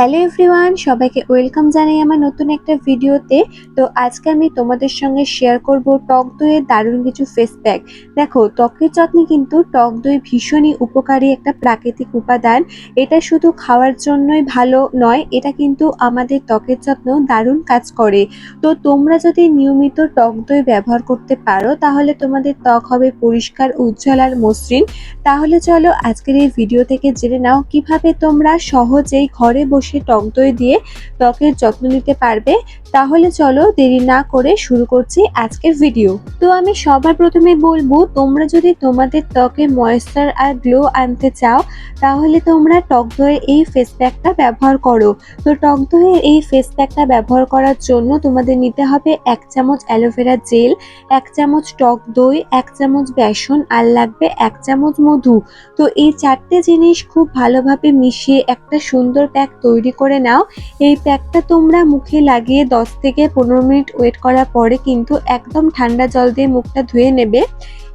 Hello everyone, সবাইকে welcome জানাই আমার নতুন একটা ভিডিওতে। তো আজকে আমি তোমাদের সঙ্গে শেয়ার করব টক দইয়ের দারুণ কিছু ফেস প্যাক। দেখো, ত্বকের যত্নে কিন্তু টক দই ভীষণই উপকারী একটা প্রাকৃতিক উপাদান। এটা শুধু খাওয়ার জন্যই ভালো নয়, এটা কিন্তু আমাদের ত্বকের যত্ন দারুণ কাজ করে। তো তোমরা যদি নিয়মিত টক দই ব্যবহার করতে পারো তাহলে তোমাদের ত্বক হবে পরিষ্কার, উজ্জ্বল আর মসৃণ। তাহলে চলো আজকের এই ভিডিও থেকে জেনে নাও কিভাবে তোমরা সহজেই ঘরে বসে টক দই দিয়ে ত্বকের যত্ন নিতে পারবে। তাহলে চলো দেরি না করে শুরু করছি আজকের ভিডিও। তো আমি সবার প্রথমে বলবো, তোমরা যদি তোমাদের ত্বকে ময়েশ্চার আর গ্লো আনতে চাও তাহলে তোমরা টক দইয়ের এই ফেস প্যাকটা ব্যবহার করো। তো টক দইয়ের এই ফেস প্যাকটা ব্যবহার করার জন্য তোমাদের নিতে হবে 1 চামচ অ্যালোভেরা জেল, 1 চামচ টক দই, 1 চামচ বেসন আর লাগবে 1 চামচ মধু। তো এই 4টে জিনিস খুব ভালোভাবে মিশিয়ে একটা সুন্দর প্যাক তৈরি করে নাও। এই প্যাকটা তোমরা মুখে লাগিয়ে 10 থেকে 15 মিনিট ওয়েট করার পরে কিন্তু একদম ঠান্ডা জল দিয়ে মুখটা ধুয়ে নেবে।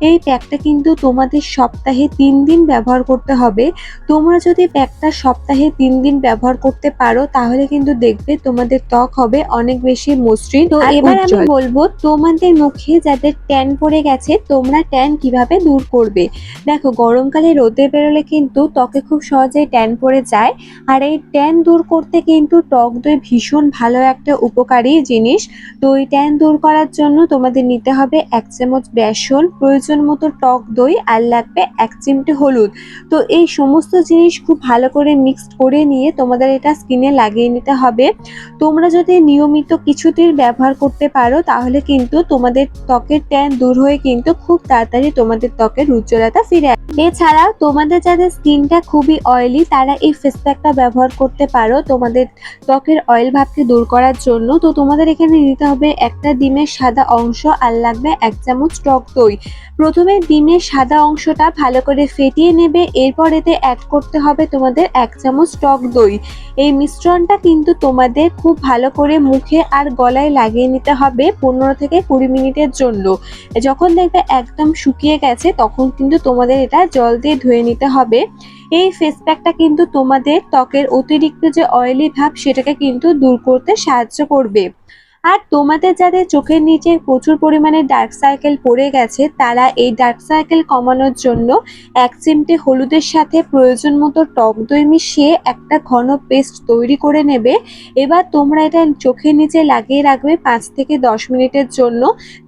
এই প্যাকটা কিন্তু তোমাদের সপ্তাহে 3 দিন ব্যবহার করতে হবে। তোমরা যদি প্যাকটা সপ্তাহে 3 দিন ব্যবহার করতে পারো তাহলে কিন্তু দেখবে তোমাদের ত্বক হবে অনেক বেশি মসৃণ। তো এবার আমি বলবো, তোমাদের মুখে যাদের ট্যান পড়ে গেছে তোমরা ট্যান কিভাবে দূর করবে। দেখো, গরমকালে রোদে বেরোলে কিন্তু ত্বকে খুব সহজেই ট্যান পড়ে যায়, আর এই ট্যান দূর করতে কিন্তু টক দই ভীষণ ভালো একটা উপকারী জিনিস। তো এই ট্যান দূর করার জন্য তোমাদের নিতে হবে 1 চামচ বেসন, প্রয়োজন মতো টক দই আর লাগবে 1 চিমটে হলুদ। তো এই সমস্ত জিনিস খুব ভালো করে মিক্সড করে নিয়ে তোমাদের এটা স্কিনে লাগিয়ে নিতে হবে। তোমরা যদি নিয়মিত কিছুদিন ব্যবহার করতে পারো তাহলে কিন্তু তোমাদের ত্বকের ট্যান দূর হয়ে কিন্তু খুব তাড়াতাড়ি তোমাদের ত্বকের উজ্জ্বলতা ফিরে আসবে। এছাড়াও তোমাদের যাদের স্কিনটা খুবই অয়েলি তারা এই ফেস প্যাকটা ব্যবহার করতে পারো তোমাদের ত্বকের অয়েল ভাবকে দূর করার জন্য। তো তোমাদের এখানে নিতে হবে একটা ডিমের সাদা অংশ আর লাগবে 1 চামচ টক দই। প্রথমে ডিমের সাদা অংশটা ভালো করে ফেটিয়ে নেবে, এরপর এতে অ্যাড করতে হবে তোমাদের 1 চামচ টক দই। এই মিশ্রণটা কিন্তু তোমাদের খুব ভালো করে মুখে আর গলায় লাগিয়ে নিতে হবে 15 থেকে 20 মিনিটের জন্য। যখন দেখবে একদম শুকিয়ে গেছে তখন কিন্তু তোমাদের এটা জল দিয়ে ধুয়ে নিতে হবে। এই ফেস প্যাকটা কিন্তু তোমাদের ত্বকের অতিরিক্ত যে অয়েলি ভাব সেটাকে কিন্তু দূর করতে সাহায্য করবে। আর তোমাদের যাদের চোখের নিচে প্রচুর পরিমাণে ডার্ক সার্কেল পড়ে গেছে তারা এই ডার্ক সার্কেল কমানোর জন্য 1 চিমটে হলুদের সাথে প্রয়োজন মতো টক দই মিশিয়ে একটা ঘন পেস্ট তৈরি করে নেবে। এবার তোমরা এটা চোখের নিচে লাগিয়ে রাখবে 5 থেকে 10 মিনিটের জন্য,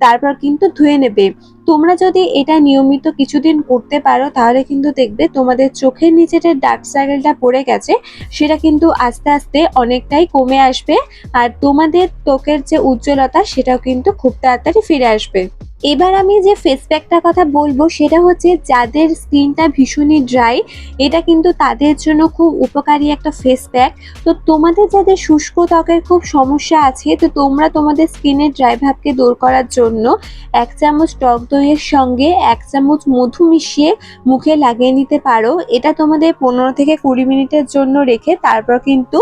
তারপর কিন্তু ধুয়ে নেবে। তোমরা যদি এটা নিয়মিত কিছুদিন করতে পারো তাহলে কিন্তু দেখবে তোমাদের চোখের নিচে যে ডার্ক সার্কেলটা পড়ে গেছে সেটা কিন্তু আস্তে আস্তে অনেকটাই কমে আসবে, আর তোমাদের ত্বকের যে উজ্জ্বলতা সেটাও কিন্তু খুব তাড়াতাড়ি ফিরে আসবে। এবার আমি যে ফেস প্যাকটার কথা বলবো সেটা হচ্ছে যাদের স্কিনটা ভীষণই ড্রাই, এটা কিন্তু তাদের জন্য খুব উপকারী একটা ফেস প্যাক। তো তোমাদের যাদের শুষ্ক ত্বকের খুব সমস্যা আছে তো তোমরা তোমাদের স্কিনের ড্রাই ভাবকে দূর করার জন্য 1 চামচ টক দইয়ের সঙ্গে 1 চামচ মধু মিশিয়ে মুখে লাগিয়ে নিতে পারো। এটা তোমাদের 15 থেকে 20 মিনিটের জন্য রেখে তারপর কিন্তু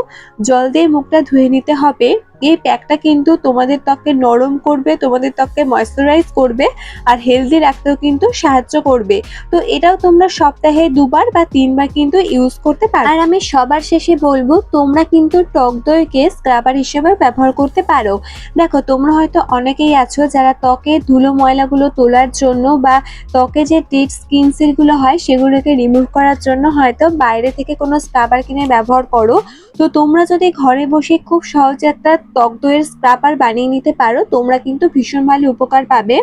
জল দিয়ে মুখটা ধুয়ে নিতে হবে। এই প্যাকটা কিন্তু তোমাদের ত্বককে নরম করবে, তোমাদের ত্বককে ময়েশ্চারাইজ করবে আর হেলদি রাখতেও কিন্তু সাহায্য করবে। তো এটাও তোমরা সপ্তাহে 2 বার বা 3 বার কিন্তু ইউজ করতে পারো। আর আমি সবার শেষে বলবো, তোমরা কিন্তু টক দইকে স্ক্রাবার হিসেবে ব্যবহার করতে পারো। দেখো, তোমরা হয়তো অনেকেই আছো যারা ত্বকের ধুলো ময়লাগুলো তোলার জন্য বা ত্বকে যে ডেড স্কিন সেলগুলো হয় সেগুলোকে রিমুভ করার জন্য হয়তো বাইরে থেকে কোনো স্ক্রাবার কিনে ব্যবহার করো। তো তোমরা যদি ঘরে বসে খুব সহজে একটা টক দইয়ের স্ক্রাবার বানিয়ে নিতে পারো তোমরা কিন্তু ভীষণ ভালো উপকার পাবে।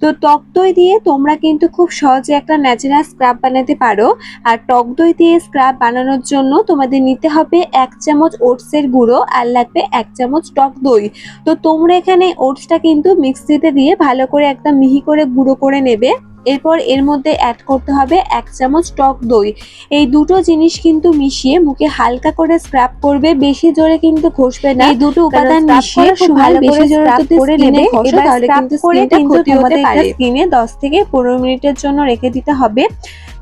তো টক দই দিয়ে তোমরা কিন্তু খুব সহজে একটা ন্যাচারাল স্ক্রাব বানাতে পারো। আর টক দই দিয়ে স্ক্রাব বানানোর জন্য তোমাদের নিতে হবে 1 চামচ ওটসের গুঁড়ো আর লাগবে 1 চামচ টক দই। তো তোমরা এখানে ওটসটা কিন্তু মিক্সিতে দিয়ে ভালো করে একদম মিহি করে গুঁড়ো করে নেবে। এরপর এর মধ্যে অ্যাড করতে হবে 1 চামচ টক দই। এই দুটো জিনিস কিন্তু মিশিয়ে মুখে হালকা করে স্ক্রাব করবে, বেশি জোরে কিন্তু ঘষবে না। এই দুটো উপাদান মিশিয়ে খুব ভালো করে স্ক্রাব করে নেবে। এবার তাহলে কিন্তু স্কিনটা ক্ষতি হতে পারে। স্কিনে 10 থেকে 15 মিনিটের জন্য রেখে দিতে হবে,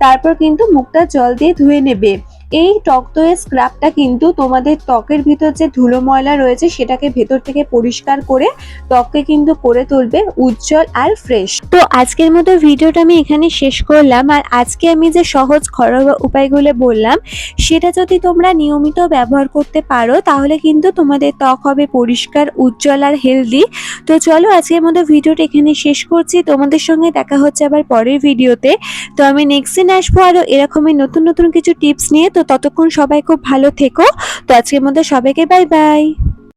তারপর কিন্তু মুখটা জল দিয়ে ধুয়ে নেবে। এই টক দইয়ের স্ক্রাবটা কিন্তু তোমাদের ত্বকের ভিতর যে ধুলো ময়লা রয়েছে সেটাকে ভেতর থেকে পরিষ্কার করে ত্বককে কিন্তু করে তুলবে উজ্জ্বল আর ফ্রেশ। তো আজকের মতো ভিডিওটা আমি এখানে শেষ করলাম। আর আজকে আমি যে সহজ ঘরোয়া উপায়গুলো বললাম সেটা যদি তোমরা নিয়মিত ব্যবহার করতে পারো তাহলে কিন্তু তোমাদের ত্বক হবে পরিষ্কার, উজ্জ্বল আর হেলদি। তো চলো আজকের মতো ভিডিওটা এখানে শেষ করছি। তোমাদের সঙ্গে দেখা হচ্ছে আবার পরের ভিডিওতে। তো আমি নেক্সট দিন আসবো আরো এরকমই নতুন নতুন কিছু টিপস নিয়ে। তো ততক্ষণ সবাই খুব ভালো থেকো। তো আজকের মতো সবাইকে বাই বাই।